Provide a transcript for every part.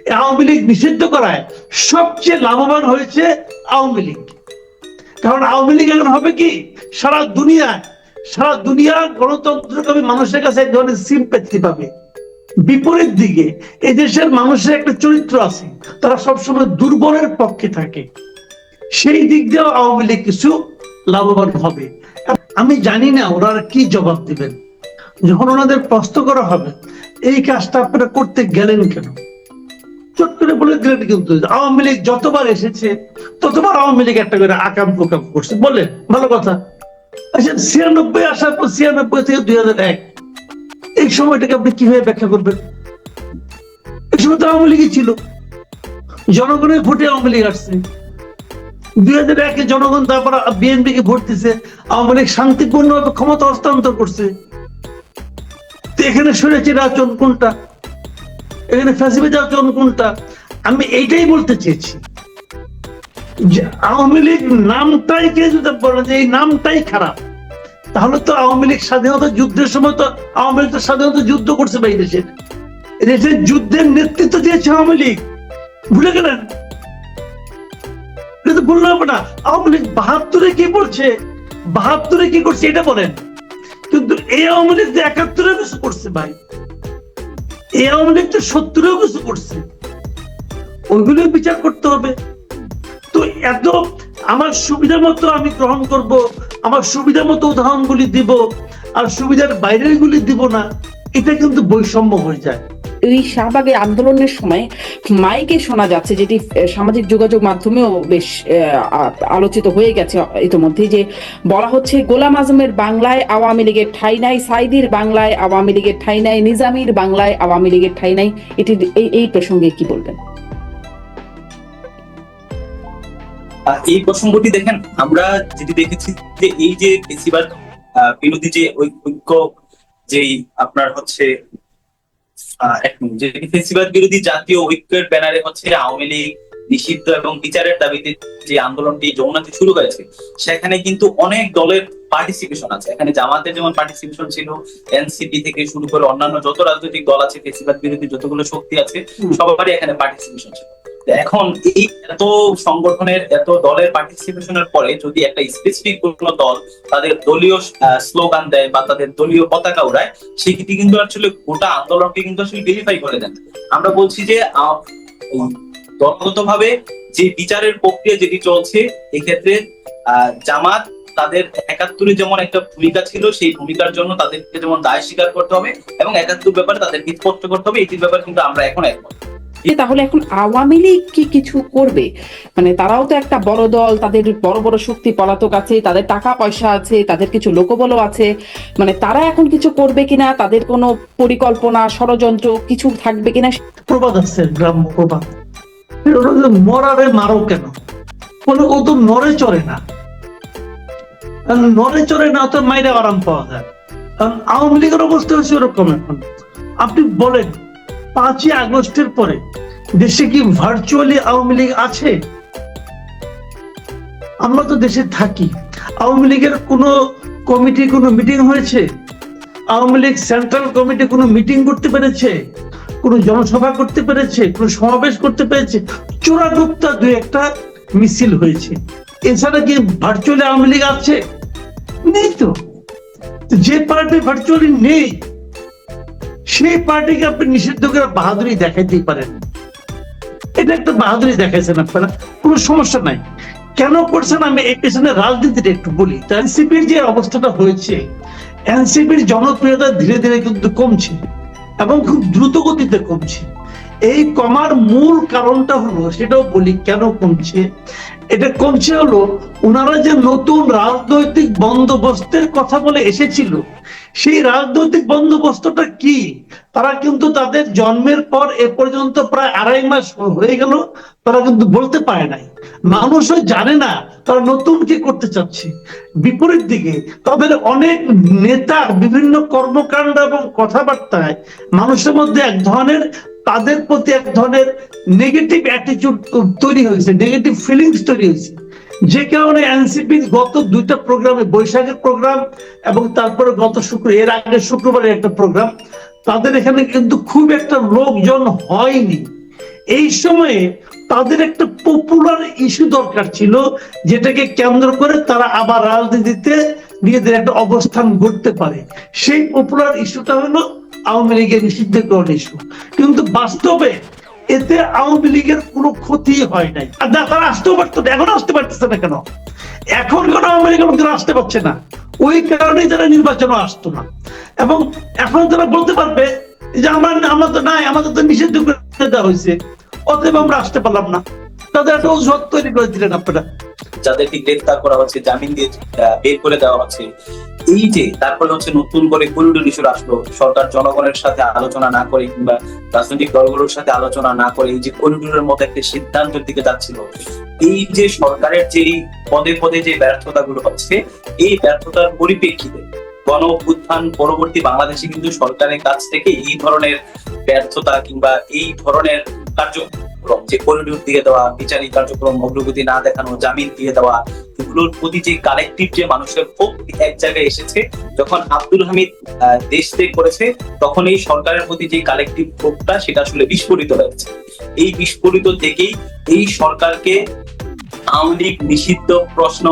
আওয়ামী লীগ নিষিদ্ধ করায় সবচেয়ে লাভবান হয়েছে আওয়ামী লীগ। কারণ আওয়ামী লীগ এখন হবে কি, সারা দুনিয়া গণতন্ত্রকামী মানুষের কাছে এক ধরনের সিম্প্যাথি পাবে। বিপরীত দিকে এই দেশের মানুষের একটা চরিত্র আছে, তারা সবসময় দুর্বলের পক্ষে থাকে। সেই দিক দিয়েও আওয়ামী লীগ কিছু লাভবান হবে। আমি জানি না ওরা কি জবাব দিবেন যখন ওনাদের প্রশ্ন করা হবে এই কাজটা আপনারা করতে গেলেন কেন। চট করে বলে দিলেন কিন্তু আওয়ামী লীগ যতবার এসেছে ততবার আওয়ামী লীগ একটা করে আকাম প্রকাম করছে, বললেন ভালো কথা। আচ্ছা 96 আসার পর 96 থেকে 2001 এই সময়টাকে আপনি কিভাবে ব্যাখ্যা করবেন? এই সময় তো আওয়ামী লীগই ছিল, জনগণের ভোটে আওয়ামী লীগ আসছে। 2001-এ জনগণ তারপর বিএনপি কে ভোট দিচ্ছে, আওয়ামী লীগ শান্তিপূর্ণভাবে ক্ষমতা হস্তান্তর করছে। এখানে শুনেছি আচরণ কোনটা, এখানে ফ্যাসিবাদ আচরণ কোনটা? আমি এইটাই বলতে চেয়েছি যে আওয়ামী লীগ নামটাই কে যদি বলে যে এই নামটাই খারাপ, তাহলে তো আওয়ামী লীগ স্বাধীনতা যুদ্ধের সময় তো আওয়ামী লীগ তো স্বাধীনতা যুদ্ধ করছে ভাই, দেশের যুদ্ধের নেতৃত্ব দিয়েছে আওয়ামী লীগ, ভুলে গেলেন? এটা তো বললে হবে না। আওয়ামী লীগ 72-এ কি বলছে, 72-এ কি করছে এটা বলেন, কিন্তু এই আওয়ামী লীগ তো 71-এ কিছু করছে ভাই, এই আওয়ামী লীগ তো 70-এও কিছু করছে, ওইগুলো বিচার করতে হবে। তো এত আমার সুবিধা মতো আমি গ্রহণ করব, আমার সুবিধা মতো উদাহরণগুলি দিব আর সুবিধার বাইরের গুলি দিব না, এটা কিন্তু বৈষম্য হয়ে যায়। এই শাহবাগের আন্দোলনের সময় মাইকে শোনা যাচ্ছে, যেটি সামাজিক যোগাযোগ মাধ্যমেও বেশ আলোচিত হয়ে গেছে ইতিমধ্যে, যে বলা হচ্ছে গোলাম আজমের বাংলায় আওয়ামী লীগের ঠাঁই নাই, সাইদির বাংলায় আওয়ামী লীগের ঠাঁই নাই, নিজামীর বাংলায় আওয়ামী লীগের ঠাঁই নাই। এটি এই প্রসঙ্গে কি বলবেন? এই প্রসঙ্গটি দেখেন, আমরা যেটি দেখেছি যে এই যে ফেসিবাদ বিরোধী যে ঐক্য, যেই আপনার হচ্ছে যে ফেসিবাদ বিরোধী জাতীয় ঐক্যের ব্যানারে হচ্ছে আওয়ামী লীগ নিষিদ্ধ এবং বিচারের দাবিতে যে আন্দোলনটি যমুনাতে শুরু হয়েছে, সেখানে কিন্তু অনেক দলের পার্টিসিপেশন আছে। এখানে জামাতের যেমন পার্টিসিপেশন ছিল, এনসিপি থেকে শুরু করে অন্যান্য যত রাজনৈতিক দল আছে, ফেসিবাদ বিরোধী যতগুলো শক্তি আছে, সবারই এখানে পার্টিসিপেশন ছিল। এখন এই এত সংগঠনের এত দলের পার্টিসিপেশনের পরে যদি একটা স্পেসিফিক কোনো দল তাদের দলীয় স্লোগান দেয় বা তাদের দলীয় পতাকা উড়ায়, সেটি কিন্তু আসলে গোটা আন্দোলনকে কিন্তু আসলে ভেরিফাই করে দেন। আমরা বলছি যে দলগতভাবে যে বিচারের প্রক্রিয়া যেটি চলছে, এক্ষেত্রে জামাত তাদের 71-এ যেমন একটা ভূমিকা ছিল, সেই ভূমিকার জন্য তাদেরকে যেমন দায় স্বীকার করতে হবে এবং 71 ব্যাপারে তাদেরকে স্পষ্ট করতে হবে, এটির ব্যাপারে কিন্তু আমরা এখন একমত। তাহলে এখন আওয়ামী লীগ কি কিছু করবে? মানে তারাও তো একটা বড় দল, তাদের বড় বড় শক্তি পলাতক আছে, তাদের টাকা পয়সা আছে, তাদের কিছু লোকবলও আছে, মানে তারা এখন কিছু করবে কিনা, তাদের কোনো পরিকল্পনা ষড়যন্ত্র কিছু থাকবে কিনা? প্রবাদ আছে, গ্রাম্য প্রবাদ, মরারে মারো কেন, বলে ও তো নড়ে চড়ে না, নড়ে চড়ে না তো মাইরে আরাম পাওয়া যায়। কারণ আওয়ামী লীগের অবস্থা হচ্ছে ওরকম। এখন আপনি বলেন 5ই আগস্টের পরে দেশে কি ভার্চুয়ালি আওয়ামী লীগ আছে? আমরা তো দেশে থাকি, আওয়ামী লীগের কোনো কমিটি কোনো মিটিং হয়েছে? আওয়ামী লীগ সেন্ট্রাল কমিটি কোনো মিটিং করতে পেরেছে? কোনো জনসভা করতে পেরেছে? কোনো সমাবেশ করতে পেরেছে? চোরাগুপ্তা 2-1টা মিছিল হয়েছে, এছাড়া কি ভার্চুয়ালি আওয়ামী লীগ আছে? নেই তো। যে পার্টি ভার্চুয়ালি নেই সেই পার্টিকে আপনি নিষিদ্ধ করে বাহাদুরি দেখাইতেই পারেন, এটা একটা বাহাদুরি দেখাইছেন আপনারা, কোনো সমস্যা নাই। কেন করছেন আমি এই পেছনে রাজনীতিটা একটু বলি। এনসিপির যে অবস্থাটা হয়েছে, এনসিপির জনপ্রিয়তা ধীরে ধীরে কিন্তু কমছে এবং খুব দ্রুত গতিতে কমছে। এই কমার মূল কারণটা হলো, সেটাও বলি কেন কমছে। এটা কমছে হলো ওনারা যে নতুন রাজনৈতিক বন্দোবস্তের কথা বলে এসেছিল, সেই রাজনৈতিক বন্দোবস্তটা কি তারা কিন্তু তাদের জন্মের পর এ পর্যন্ত প্রায় 2.5 মাস হয়ে গেল, তারা কিন্তু বলতে পারে নাই। মানুষও জানে না তারা নতুন কি করতে চাচ্ছে। বিপরীত দিকে তাদের অনেক নেতার বিভিন্ন কর্মকাণ্ড এবং কথাবার্তায় মানুষের মধ্যে এক ধরনের, তাদের প্রতি এক ধরনের নেগেটিভ অ্যাটিটিউড তৈরি হয়েছে, নেগেটিভ ফিলিংস তৈরি হয়েছে। যে কারণে এনসিপি গত 2টা প্রোগ্রামে, বৈশাখের প্রোগ্রাম এবং তারপরে গত এর আগে শুক্রবারের একটা প্রোগ্রাম, তাদের এখানে কিন্তু খুব একটা লোকজন হয়নি। এই সময়ে তাদের একটা পপুলার ইস্যু দরকার ছিল, যেটাকে কেন্দ্র করে তারা আবার রাজনীতিতে নিজেদের একটা অবস্থান গড়তে পারে। সেই পপুলার ইস্যুটা হলো আওয়ামী লীগের নিষিদ্ধকরণ ইস্যু। কিন্তু বাস্তবে এতে আওয়ামী লীগের কোনো ক্ষতি হয় নাই। আর তারা আসতেও পারতো না, এখন আসতে পারতেছে না। কেন এখন কেন আওয়ামী লীগের লোকেরা আসতে পারছে না? ওই কারণেই তারা নির্বাচনে আসতো না। এবং এখন তারা বলতে পারবে যে আমরা তো নাই, আমাদের তো নিষিদ্ধ করে দেওয়া হয়েছে, অতএব আমরা আসতে পারলাম না। তাদের একটা অজুহাত তৈরি করে দিলেন আপনারা। যাদেরকে গ্রেফতার করা হচ্ছে, জামিন দিয়ে বের করে দেওয়া হচ্ছে, এই যে তারপরে হচ্ছে নতুন করে করিডোর ইস্যু আসলো, সরকার জনগণের সাথে আলোচনা না করে কিংবা রাজনৈতিক দলগুলোর সাথে আলোচনা না করে এই যে করিডোরের মতো একটা সিদ্ধান্তের দিকে যাচ্ছিল, এই যে সরকারের যে পদে পদে যে ব্যর্থতাগুলো হচ্ছে, এই ব্যর্থতার পরিপ্রেক্ষিতে গণ অভ্যুত্থান পরবর্তী বাংলাদেশে কিন্তু সরকারের কাছ থেকে এই ধরনের ব্যর্থতা কিংবা এই ধরনের কার্যক্রম, যে করিডোর দিয়ে দেওয়া, বিচারিক কার্যক্রম অগ্রগতি না দেখানো, জামিন দিয়ে দেওয়া, এগুলোর প্রতি যে কালেকটিভ যে মানুষের ক্ষোভ এক জায়গায় এসেছে, যখন আব্দুল হামিদ দেশ ত্যাগ করেছে, তখন এই সরকারের প্রতি যে কালেকটিভ ক্ষোভটা সেটা আসলে বিস্ফোরিত হয়েছে। এই বিস্ফোরিত থেকেই এই সরকারকে আওয়ামী লীগ নিষিদ্ধ প্রশ্ন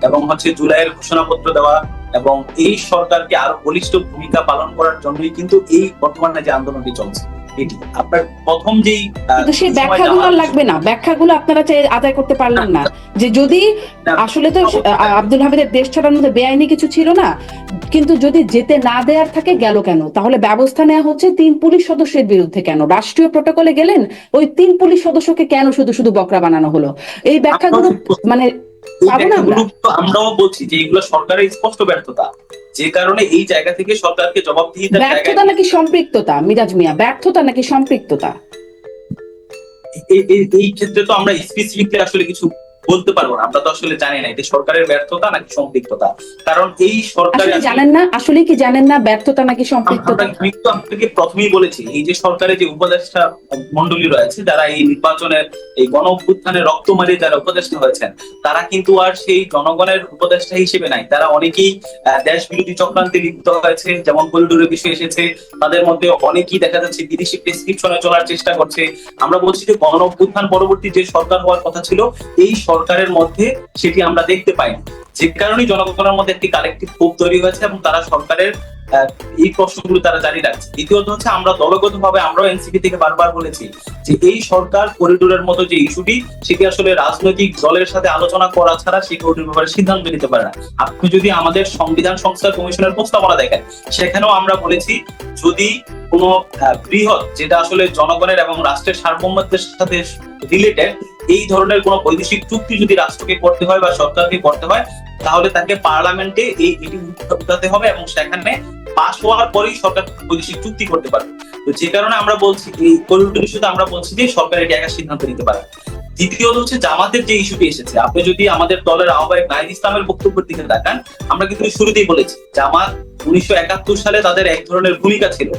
এবং হচ্ছে জুলাইয়ের ঘোষণাপত্র দেওয়া এবং এই সরকারকে আরো বলিষ্ঠ ভূমিকা পালন করার জন্যই কিন্তু এই বর্তমানে যে আন্দোলনটি চলছে, এটি আপনার প্রথম যেই কিন্তু সেই ব্যাখ্যাগুলো আর লাগবে না, ব্যাখ্যাগুলো আপনারা আদায় করতে পারলেন না যে যদি আসলে তো আব্দুল হামিদের দেশ ছাড়ার মধ্যে বেআইনি কিছু ছিল না, কিন্তু যদি যেতে না দেয়ার থাকে গেল কেন? তাহলে ব্যবস্থা নেওয়া হচ্ছে 3 পুলিশ সদস্যের বিরুদ্ধে কেন? রাষ্ট্রীয় প্রটোকলে গেলেন, ওই 3 পুলিশ সদস্যকে কেন শুধু শুধু বকরা বানানো হলো? এই ব্যাখ্যাগুলো মানে আমরাও বলছি যে এগুলো সরকারের স্পষ্ট ব্যর্থতা, যে কারণে এই জায়গা থেকে সরকারকে জবাবদিহিতার ব্যর্থতা নাকি সম্পৃক্ততা? মিরাজ মিয়া, ব্যর্থতা নাকি সম্পৃক্ততা? এই ক্ষেত্রে তো আমরা স্পেসিফিকলি আসলে কিছু বলতে পারবো না, আমরা তো আসলে জানি না এটা সরকারের ব্যর্থতা নাকি সম্পৃক্ততা, কারণ এই সরকার জানেন না, আসলে কি জানেন না ব্যর্থতা নাকি সম্পৃক্ততা? আমি তো আপনাকে প্রথমেই বলেছি, এই যে সরকারের যে উপদেষ্টা মন্ডলী রয়েছে, যারা এই নির্বাচনের এই গণ অভ্যুত্থানের রক্ত মারিয়ে যারা উপদেষ্টা হয়েছেন, তারা কিন্তু আর সেই জনগণের উপদেষ্টা হিসেবে নাই। তারা অনেকেই দেশ বিরোধী চক্রান্তে লিপ্ত হয়েছে, যেমন করিডোরের বিষয় এসেছে, তাদের মধ্যে অনেকেই দেখা যাচ্ছে বিদেশি প্রেসক্রিপশনে চলার চেষ্টা করছে। আমরা বলছি যে গণ অভ্যুত্থান পরবর্তী যে সরকার হওয়ার কথা ছিল, এই সরকারের মধ্যে সেটি আমরা দেখতে পাইনি, যে কারণে জনগণের মধ্যে একটি কালেকটিভ ক্ষোভ তৈরি হয়েছে এবং তারা সরকারের এই প্রশ্নগুলো তারা জারি রাখছে। দ্বিতীয়ত হচ্ছে আমরা দলগতভাবে আমরাও এনসিপি থেকে বারবার বলেছি যে এই সরকার করিডোরের মতো যে ইস্যুটি, সেটি আসলে রাজনৈতিক দলের সাথে আলোচনা করা ছাড়া সেই করিডোর ব্যাপারে সিদ্ধান্ত নিতে পারে না। আপনি যদি আমাদের সংবিধান সংস্কার কমিশনের প্রস্তাবনা দেখেন, সেখানেও আমরা বলেছি যদি কোনো বৃহৎ, যেটা আসলে জনগণের এবং রাষ্ট্রের সার্বভৌমত্বের সাথে রিলেটেড, এই ধরনের কোনো বৈদেশিক চুক্তি যদি রাষ্ট্রকে করতে হয় বা সরকারকে করতে হয়, তাহলে তাকে পার্লামেন্টে এটি উঠাতে হবে এবং সেখানে পাস হওয়ার পরেই সরকার বৈদেশিক চুক্তি করতে পারবে। তো যে কারণে আমরা বলছি এই করিডোর ইস্যুতে আমরা বলছি যে সরকার এটি একা সিদ্ধান্ত নিতে পারে। দ্বিতীয়ত হচ্ছে জামাতের যে ইস্যুটি এসেছে, আপনি যদি আমাদের দলের আহ্বায়ক নাহিদ ইসলামের বক্তব্যের দিকে তাকান, আমরা কিন্তু শুরুতেই বলেছি জামাত 1971 সালে তাদের এক ধরনের ভূমিকা ছিল,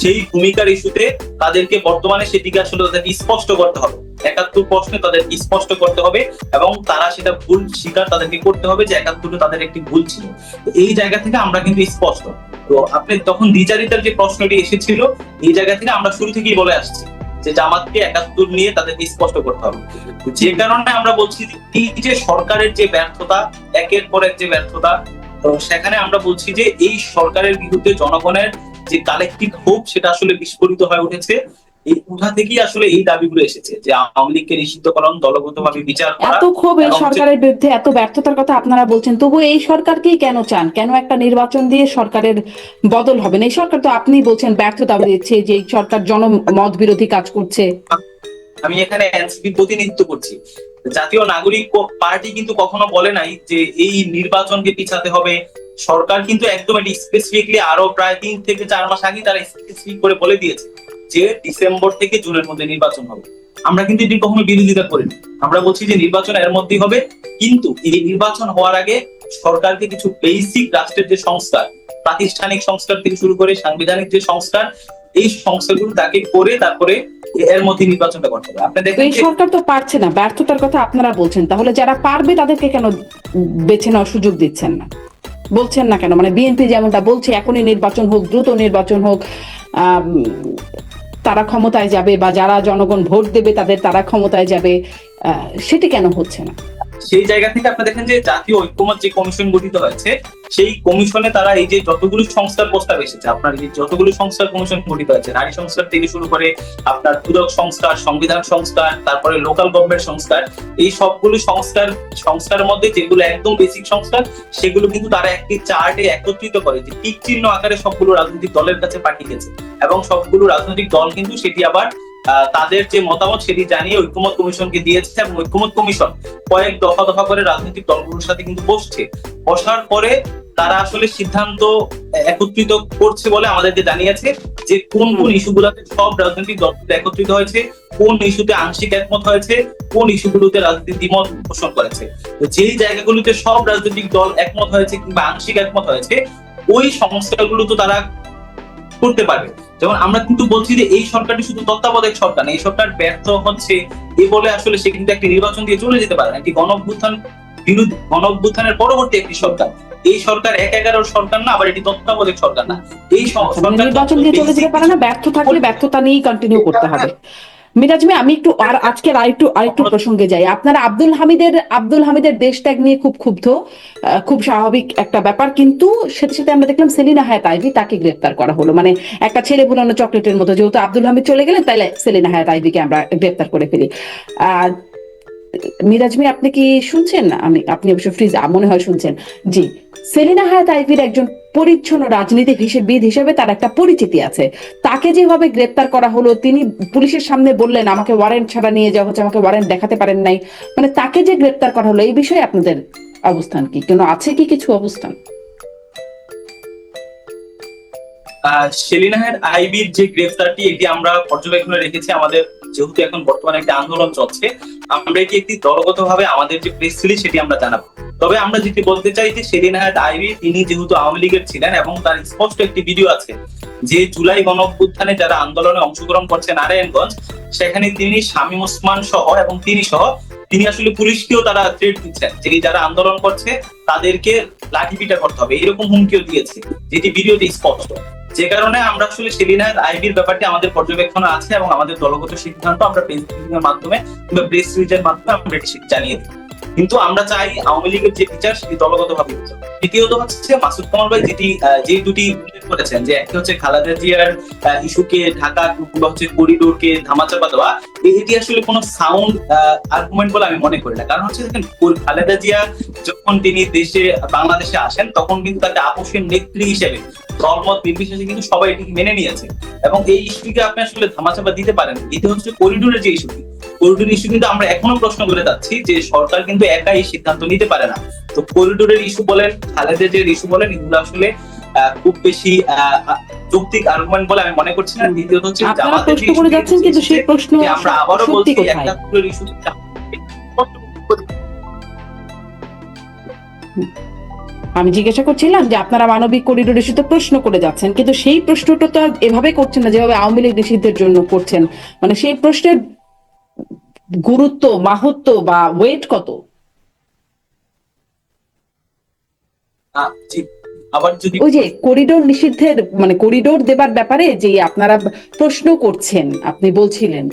সেই ভূমিকার ইস্যুতে তাদেরকে বর্তমানে সেটিকে আসলে তাদেরকে স্পষ্ট করতে হবে। 71 প্রশ্নে তাদেরকে স্পষ্ট করতে হবে এবং তারা সেটা ভুল স্বীকার তাদেরকে করতে হবে যে 71 তাদের একটি ভুল ছিল। এই জায়গা থেকে আমরা কিন্তু স্পষ্ট। তো আপনি তখন দ্বিচারিতার যে প্রশ্নটি এসেছিল, এই জায়গা থেকে আমরা শুরু থেকেই বলে আসছি যে জামাতকে 71 নিয়ে তাদেরকে স্পষ্ট করতে হবে। যে কারণে আমরা বলছি এই যে সরকারের যে ব্যর্থতা, একের পর এক যে ব্যর্থতা, তো সেখানে আমরা বলছি যে এই সরকারের বিরুদ্ধে জনগণের যে কালেকটিভ ক্ষোভ, সেটা আসলে বিস্ফোরিত হয়ে উঠেছে। এই উঠা থেকেই আসলে এই দাবিগুলো এসেছে যে আওয়ামী লীগকে নিষিদ্ধকরণ, দলগতভাবে বিচার করা। এত ক্ষোভ এই সরকারের বিরুদ্ধে, এত ব্যর্থতার কথা আপনারা বলছেন, তবু এই সরকারকেই কেন চান? কেন একটা নির্বাচন দিয়ে সরকারের বদল হবে না? এই সরকার তো আপনি বলছেন ব্যর্থতা দিচ্ছে, যে সরকার জনমত বিরোধী কাজ করছে। আমি এখানে এনসিপি প্রতিনিধিত্ব করছি। জাতীয় নাগরিক পার্টি কিন্তু কখনো বলে নাই যে এই নির্বাচনকে পিছাতে হবে। সরকার কিন্তু একদম স্পেসিফিকলি আরো প্রায় 3 থেকে 4 মাস আগে তারা স্পেসিফিক করে বলে দিয়েছে যে ডিসেম্বর থেকে জুনের মধ্যে নির্বাচন হবে। আমরা কিন্তু এটি কখনো বিরোধিতা করিনি। আমরা বলছি যে নির্বাচন এর মধ্যেই হবে, কিন্তু এই নির্বাচন হওয়ার আগে সরকারকে কিছু বেসিক রাষ্ট্রের যে সংস্কার, প্রাতিষ্ঠানিক সংস্কার থেকে শুরু করে সাংবিধানিক যে সংস্কার, এই সংস্কারগুলো তাকে করে তারপরে এর মধ্যে নির্বাচনটা করতে হবে। আপনি দেখেন এই সরকার তো পারছে না, ব্যর্থতার কথা আপনারা বলছেন, তাহলে যারা পারবে তাদেরকে কেন বেছে নেওয়ার সুযোগ দিচ্ছেন না, বলছেন না কেন? মানে বিএনপি যেমনটা বলছে এখনই নির্বাচন হোক, দ্রুত নির্বাচন হোক, তারা ক্ষমতায় যাবে, বা যারা জনগণ ভোট দেবে তাদের তারা ক্ষমতায় যাবে, সেটি কেন হচ্ছে না? সেই জায়গা থেকে আপনি দেখেন যে জাতীয় ঐক্যমত যে কমিশন গঠিত হয়েছে, সেই কমিশনে তারা এই যে যতগুলো সংস্কার প্রস্তাব এসেছে, আপনার এই যতগুলো সংস্কার কমিশন গঠিত হয়েছে, নারী সংস্কার থেকে শুরু করে আপনার দুদক সংস্কার, সংবিধান সংস্কার, তারপরে লোকাল গভর্নমেন্ট সংস্কার, এই সবগুলো সংস্কারের মধ্যে যেগুলো একদম বেসিক সংস্কার, সেগুলো কিন্তু তারা একটি চার্টে একত্রিত করে যে টিক চিহ্ন আকারে সবগুলো রাজনৈতিক দলের কাছে পাঠিয়েছে, এবং সবগুলো রাজনৈতিক দল কিন্তু সেটি আবার তাদের যে মতামত সেটি জানিয়ে ঐক্যমত কমিশনকে দিয়েছে, এবং ঐক্যমত কমিশন কয়েক দফা দফা করে রাজনৈতিক দলগুলোর সাথে কিন্তু বসছে। বসার পরে তারা আসলে সিদ্ধান্ত একত্রিত করছে বলে আমাদেরকে জানিয়েছে যে কোন কোন ইস্যুগুলোতে সব রাজনৈতিক দলগুলো একত্রিত হয়েছে, কোন ইস্যুতে আংশিক একমত হয়েছে, কোন ইস্যুগুলোতে রাজনৈতিক দ্বিমত পোষণ করেছে। তো যেই জায়গাগুলোতে সব রাজনৈতিক দল একমত হয়েছে কিংবা আংশিক একমত হয়েছে, ওই সংস্কারগুলো তো তারা করতে পারবে। যেমন আমরা কিন্তু বলছি যে এই সরকারটি শুধু তত্ত্বাবধায়ক সরকার না, এই সরকার ব্যর্থ হচ্ছে এ বলে আসলে সে কিন্তু একটি নির্বাচন দিয়ে চলে যেতে পারে না। একটি গণ-অভ্যুত্থানের পরবর্তী একটি সরকার, এই সরকার ১/১১ সরকার না, আবার এটি তত্ত্বাবধায়ক সরকার না। এই নির্বাচন দিয়ে চলে যেতে পারে না, ব্যর্থ থাকলে ব্যর্থতা নিয়েই কন্টিনিউ করতে হবে। মিরাজ ভাই, আমি একটু আজকের আরেকটু প্রসঙ্গে যাই। আপনারা আব্দুল হামিদের দেশ ত্যাগ নিয়ে খুব ক্ষুব্ধ, খুব স্বাভাবিক একটা ব্যাপার, কিন্তু সাথে সাথে আমরা দেখলাম সেলিনা হায়াৎ আইভী, তাকে গ্রেফতার করা হলো, মানে একটা ছেলে ভুলানো চকলেটের মতো, যেহেতু আব্দুল হামিদ চলে গেলেন তাইলে সেলিনা হায়াৎ আইভীকে আমরা গ্রেফতার করে ফেলি। মিরাজ ভাই, আপনি কি শুনছেন? আপনি অবশ্য মনে হয় শুনছেন। জি, সেলিনা হায়াৎ আইভীর একজন পরিচ্ছন্ন রাজনীতিবিদ হিসেবে তার একটা পরিচিতি আছে। তাকে যেভাবে গ্রেপ্তার করা হলো, তিনি পুলিশের সামনে বললেন আমাকে ওয়ারেন্ট ছাড়া নিয়ে যাওয়া হচ্ছে, আমাকে ওয়ারেন্ট দেখাতে পারেন নাই, মানে তাকে যে গ্রেপ্তার করা হলো, এই বিষয়ে আপনাদের অবস্থান কি? কেন আছে কি কিছু অবস্থান? সেলিনা হায়াৎ আইভীর যে গ্রেফতারটি, এটি আমরা পর্যবেক্ষণে রেখেছি। আমাদের যেহেতু এখন বর্তমানে একটা আন্দোলন চলছে, আমরা এটি একটি দলগতভাবে আমাদের যে প্রেস রিলিজ সেটি আমরা জানাবো। তবে আমরা যেটি বলতে চাই যে সেলিনা হায়াৎ আইভী তিনি যেহেতু আওয়ামী লীগের ছিলেন, এবং তার স্পষ্ট একটি ভিডিও আছে যে জুলাই গণ-অভ্যুত্থানে যারা আন্দোলনে অংশগ্রহণ করছে নারায়ণগঞ্জ, সেখানে তিনি শামীম ওসমান সহ এবং তিনি আসলে পুলিশকেও তারা থ্রেট দিচ্ছেন যে যারা আন্দোলন করছে তাদেরকে লাঠিপিটা করতে হবে, এরকম হুমকিও দিয়েছে, যেটি ভিডিওতে স্পষ্ট। যে কারণে আমরা আসলে সেলিনা হায়াৎ আইভীর ব্যাপারটি আমাদের পর্যবেক্ষণে আছে, এবং আমাদের দলগত সিদ্ধান্ত আমরা প্রেস ব্রিফিংয়ের মাধ্যমে কিংবা প্রেস রিলিজের মাধ্যমে আমরা এটি জানিয়ে দিই। কিন্তু আমরা চাই আওয়ামী লীগের যে বিচার সেটি দলগতভাবে বিচার। দ্বিতীয়ত হচ্ছে মাসুদ কামাল ভাই যে দুটি উল্লেখ করেছেন, যে একটি হচ্ছে খালেদা জিয়ার ইস্যুকে ঢাকা কিংবা হচ্ছে করিডোরকে ধামাচাপা দেওয়া, এটি আসলে কোনো সাউন্ড আর্গুমেন্ট বলে আমি মনে করি না। কারণ হচ্ছে দেখেন, খালেদা জিয়া যখন তিনি বাংলাদেশে আসেন, তখন কিন্তু তাকে আপোষের নেত্রী হিসেবে দলমত নির্বিশেষে কিন্তু সবাই এটিকে মেনে নিয়েছে, এবং এই ইস্যুটিকে আপনি আসলে ধামাচাপা দিতে পারেন। এটি হচ্ছে করিডোরের যে ইস্যুটি, করিডোর ইস্যু কিন্তু আমরা এখনো প্রশ্ন করে যাচ্ছি যে সরকার কিন্তু একাই সিদ্ধান্ত নিতে পারে না। তো করিডোরের ইস্যু বলেন, খালেদা জিয়ার ইস্যু বলেন, এগুলো আসলে খুব বেশি যৌক্তিক আর্গুমেন্ট বলে আমি মনে করছি না। দ্বিতীয়ত হচ্ছে জামাতের প্রশ্ন করে যাচ্ছেন, কিন্তু সেই প্রশ্ন আমরা আবারও বলছি একটা ইস্যু আমি জিজ্ঞাসা করছিলাম যে আপনারা মানবিক করিডোর ইস্যুতে প্রশ্ন করে যাচ্ছেন, কিন্তু সেই প্রশ্নটা তো এভাবে করছেন না যেভাবে আওয়ামী লীগ নিষিদ্ধের জন্য করছেন। মানে সেই প্রশ্নের গুরুত্ব, মাহাত্ম্য বা ওয়েট কত? ওই যে করিডোর নিষিদ্ধের, মানে করিডোর দেবার ব্যাপারে যে আপনারা প্রশ্ন করছেন, আপনি বলছিলেন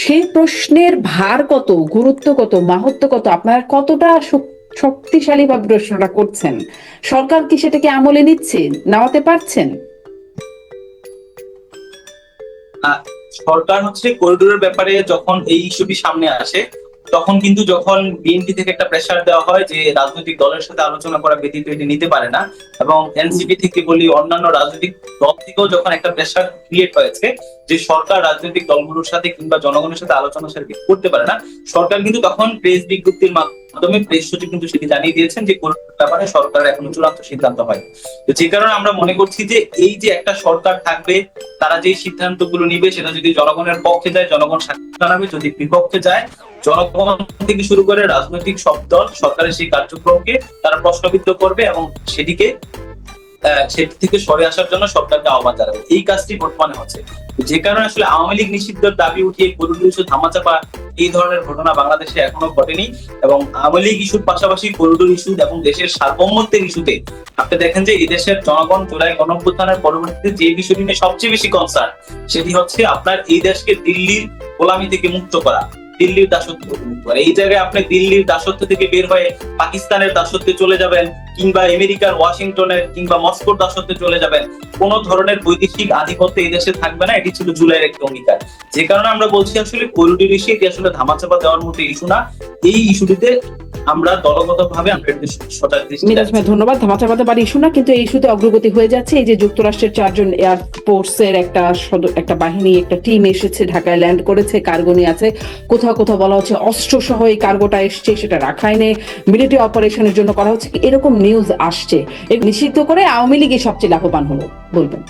সেই প্রশ্নের ভার কত, গুরুত্ব কত, মাহাত্ম্য কত, আপনারা কতটা শক্তিশালী ভাবে প্রশ্নটা করছেন? সরকার কি সেটাকে আমলে নিচ্ছে, নামাতে পারছেন? সরকার হচ্ছে করিডোরের ব্যাপারে যখন এই ইস্যুটি সামনে আসে, তখন কিন্তু যখন বিএনপি থেকে একটা প্রেসার দেওয়া হয় যে রাজনৈতিক দলের সাথে আলোচনা করা ব্যতীত এটি নিতে পারে না, এবং এনসিপি থেকে বলি অন্যান্য রাজনৈতিক দল থেকেও যখন একটা প্রেসার ক্রিয়েট হয়েছে যে সরকার রাজনৈতিক দলগুলোর সাথে কিংবা জনগণের সাথে আলোচনা করতে পারে না, সরকার কিন্তু তখন প্রেস বিজ্ঞপ্তির মাধ্যমে প্রেস সচিব কিন্তু সেটি জানিয়ে দিয়েছেন যে কোন ব্যাপারে সরকারের এখনো চূড়ান্ত সিদ্ধান্ত হয়। তো যে কারণে আমরা মনে করছি যে এই যে একটা সরকার থাকবে, তারা যে সিদ্ধান্তগুলো নিবে সেটা যদি জনগণের পক্ষে যায় জনগণ সাক্ষী জানাবে, যদি বিপক্ষে যায় জনগণ থেকে শুরু করে রাজনৈতিক সব দল সরকারের সেই কার্যক্রমকে তারা প্রশ্নবিদ্ধ করবে এবং সেটিকে সেটি থেকে সরে আসার জন্য সরকারকে আহ্বান জানাবে। এই কাজটি বর্তমানে হচ্ছে, যে কারণে আসলে আওয়ামী লীগ নিষিদ্ধের দাবি উঠিয়ে করিডোর ইস্যু ধামাচাপা এই ধরনের ঘটনা বাংলাদেশে এখনো ঘটেনি। এবং আওয়ামী লীগ ইস্যুর পাশাপাশি করিডোর ইস্যু এবং দেশের সার্বভৌমত্বের ইস্যুতে আপনি দেখেন যে এই দেশের জনগণ জুলাই গণঅভ্যুত্থানের পরবর্তীতে যে বিষয়টি নিয়ে সবচেয়ে বেশি কনসার্ন, সেটি হচ্ছে আপনার এই দেশকে দিল্লির গোলামি থেকে মুক্ত করা, দিল্লির দাসত্ব থেকে মুক্ত করা। এই জায়গায় আপনি দিল্লির দাসত্ব থেকে বের হয়ে পাকিস্তানের দাসত্বে চলে যাবেন, কিংবা আমেরিকার ওয়াশিংটনের কিংবা মস্কোর দাসত্বে চলে যাবেন, কোন ধরনের বৈদেশিক আধিপত্য এই দেশে থাকবে না। এটি ছিল জুলাইয়ের একটি অঙ্গীকার। যে কারণে আমরা বলছি আসলে করিডোর ইস্যু এটি আসলে ধামাচাপা দেওয়ার মতো ইস্যু না। এই ইস্যুটিতে আমরা দলগতভাবে আমরা সজাগ দৃষ্টি মিরাজ ভাই ধন্যবাদ। ধামাচাপাতে পারি ইস্যু না, কিন্তু এই ইস্যুতে অগ্রগতি হয়ে যাচ্ছে। এই যে যুক্তরাষ্ট্রের 4 জন এয়ারফোর্সের একটা বাহিনী, একটা টিম এসেছে, ঢাকায় ল্যান্ড করেছে, কার্গো নিয়ে আছে। কোথাও কোথাও বলা হচ্ছে অস্ত্র সহ এই কার্গোটা এসছে, সেটা রাখাইনে মিলিটারি অপারেশনের জন্য করা হচ্ছে। এরকম নিউজ আসছে, নিষিদ্ধ করে আওয়ামী লীগই সবচেয়ে লাভবান হলো বলবেন?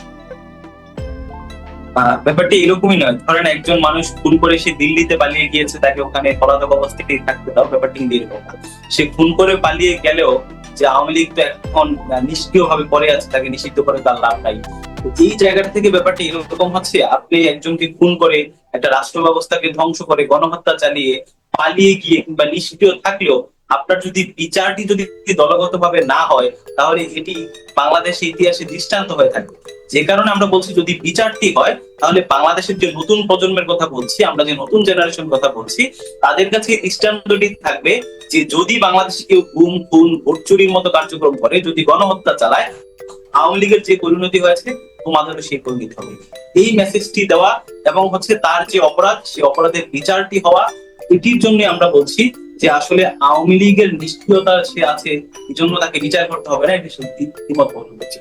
ব্যাপারটা এরকমই নয়। ধরেন একজন মানুষ খুন করে সে দিল্লিতে পালিয়ে গিয়েছে, তাকে ওখানে পলাতক অবস্থায় থাকতে দাও, ব্যাপারটা কিন্তু এরকম না। সে খুন করে পালিয়ে গেলেও যে আওয়ামী লীগ তো এখন নিষ্ক্রিয় ভাবে পড়ে আছে, তাকে নিষিদ্ধ করে তার লাভ নাই। তো এই জায়গাটা থেকে ব্যাপারটা এরকম হচ্ছে, আপনি একজনকে খুন করে একটা রাষ্ট্র ব্যবস্থাকে ধ্বংস করে গণহত্যা চালিয়ে পালিয়ে গিয়ে কিংবা নিষ্ক্রিয় থাকলেও আপনার যদি বিচারটি যদি দলগত ভাবে না হয়, তাহলে এটি বাংলাদেশের ইতিহাসে দৃষ্টান্ত হয়ে থাকবে। যে কারণে আমরা বলছি যদি বিচারটি হয়, তাহলে বাংলাদেশের যে নতুন প্রজন্মের কথা বলছি, আমরা যে নতুন জেনারেশন কথা বলছি, তাদের কাছে দৃষ্টান্তটি থাকবে যে যদি বাংলাদেশে কেউ গুম খুন ভোট চুরির মতো কার্যক্রম করে, যদি গণহত্যা চালায়, আওয়ামী লীগের যে পরিণতি হয়েছে তোমাদেরও সেই পরিণতি হবে। এই মেসেজটি দেওয়া এবং হচ্ছে তার যে অপরাধ, সেই অপরাধের বিচারটি হওয়া, এটির জন্য আমরা বলছি যে আসলে আওয়ামী লীগের নিষ্ক্রিয়তা সে আছে, এই জন্য তাকে বিচার করতে হবে না, এটি সত্যি দ্বিমত পোষণ করছে।